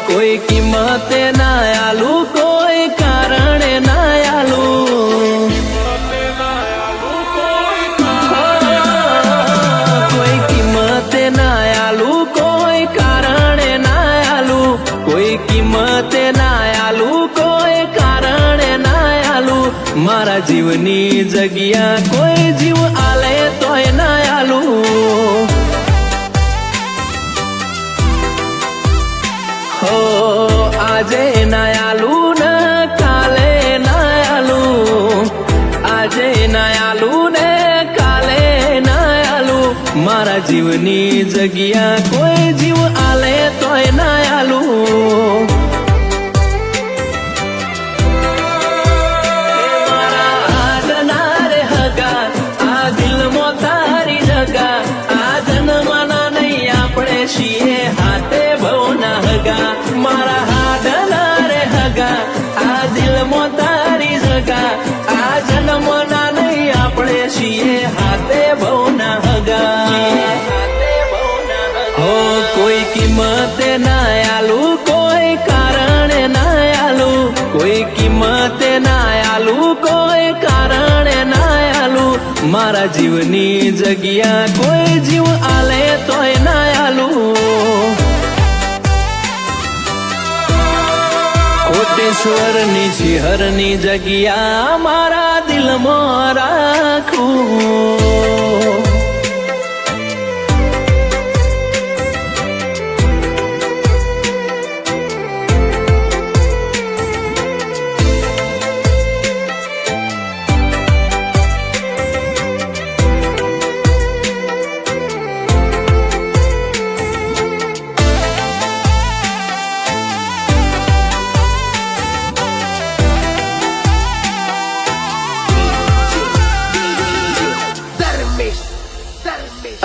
કોઈ કિંમતે ના આલુ, કોઈ કારણે ના આલુ, કોઈ કિંમતે ના આલુ, કોઈ કારણે ના આલુ, કોઈ કિંમતે ના આલુ, કોઈ કારણે ના આલુ, મારા જીવની જગ્યા કોઈ જીવ આલે તોય ના આલુ. હો આજે ના આલુ ને કાલે ના આલુ, આજે ના આલુ ને કાલે ના આલુ, મારા જીવની જગ્યા કોઈ જીવ આલે તોય ના આલુ. છીએ હાથે ભવના હગા, મારા હાડના રે હગા, આ દિલમાં તારી જગા, આ જન્મના નહીં આપણે છીએ હાથે ભવના હગા. હો કોઈ કિંમતે ના આલુ, કોઈ કારણે ના આલુ, કોઈ કિંમતે ના આલુ, કોઈ કારણે ના આલુ, મારા જીવની જગ્યા કોઈ જીવ આલે તોય ના આલુ. કોટેશ્વરની શિહરની જગ્યા મારા દિલમાં રાખું.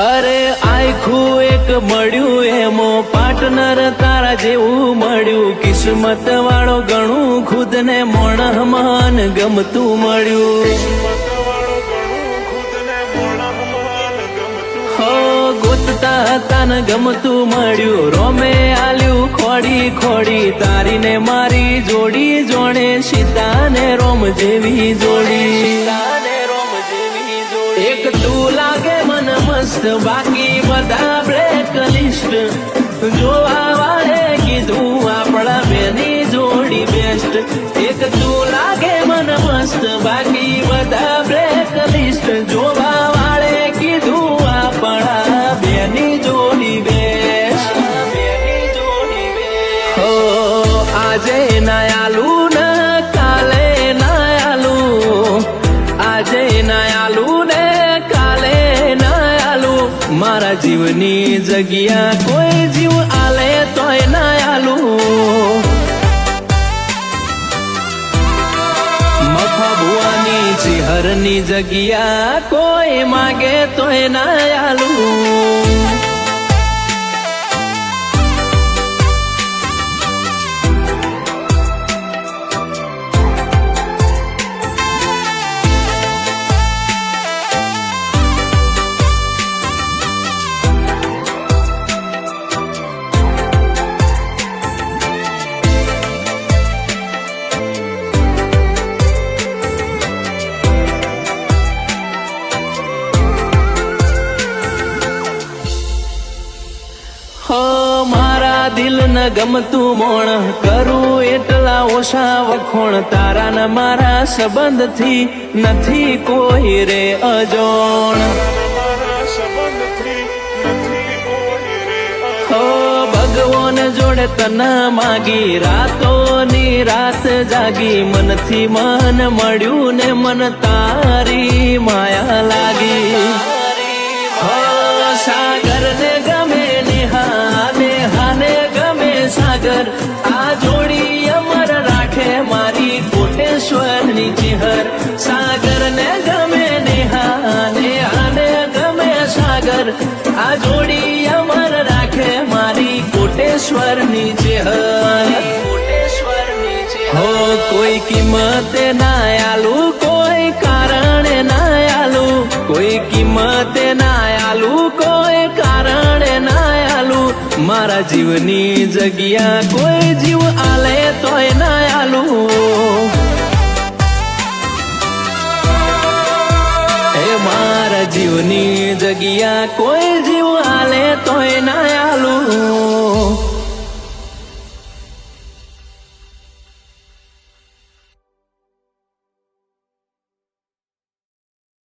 અરે આખું એક મળ્યું એમો પાર્ટનર તારા જેવું મળ્યું, કિસ્મત વાળો ગણું ખુદ ને મોણ મન ગમતું મળ્યું. હો ગોતતા હતા ને ગમતું મળ્યું, રોમે આલ્યું ખોડી ખોડી, તારી ને મારી જોડી જોડે સીતા ને રોમ જેવી જોડી. એક તું લાગે મન મસ્ત, બાકી બધા બ્લેક લિસ્ટ, જોવા વાળે કીધું આપણા બેની જોડી બેસ્ટ. એક તું લાગે મન મસ્ત, બાકી બધા બ્લેક લિસ્ટ, જોવા વાળે કીધું આપણા બેની જોડી બેસ્ટ. હો આજે ના આલુ ને કાલે ના આલુ, આજે ના આલુ ને કાલે ના આલુ, મારા જીવની જગ્યા કોઈ જીવ આલે તોય ના આલુ. મફા ભુવાની શિહરની જગ્યા કોઈ માગે તોય ના આલુ. હો મારા દિલ ન ગમતું મોણ, કરું એટલા ઓછા વખોણ, તારા ને મારા સંબંધથી નથી કોઈ રે અજોણ. હો ભગવાન જોડે તને માગી, રાતોની રાત જાગી, મનથી મન મળ્યું ને મન તારી માયા લાગી. હો સાગર ને ગમે નેહાને ગમે સાગર, આ જોડી અમર રાખે મારી કોટેશ્વરની ચિહર. સાગર ને ગમે નેહાને ગમે સાગર, આ જોડી અમર રાખે મારી કોટેશ્વરની ચિહર. હો કોઈ કિંમતે ના આલુ, કોઈ કારણે ના આલુ, કોઈ કિંમતે ના આલુ, કોઈ કારણે ના આલુ, મારા જીવની જગ્યા કોઈ જીવ આલે તોય ના આલું. એ મારા જીવની જગ્યા કોઈ જીવ આલે તોય ના આલું.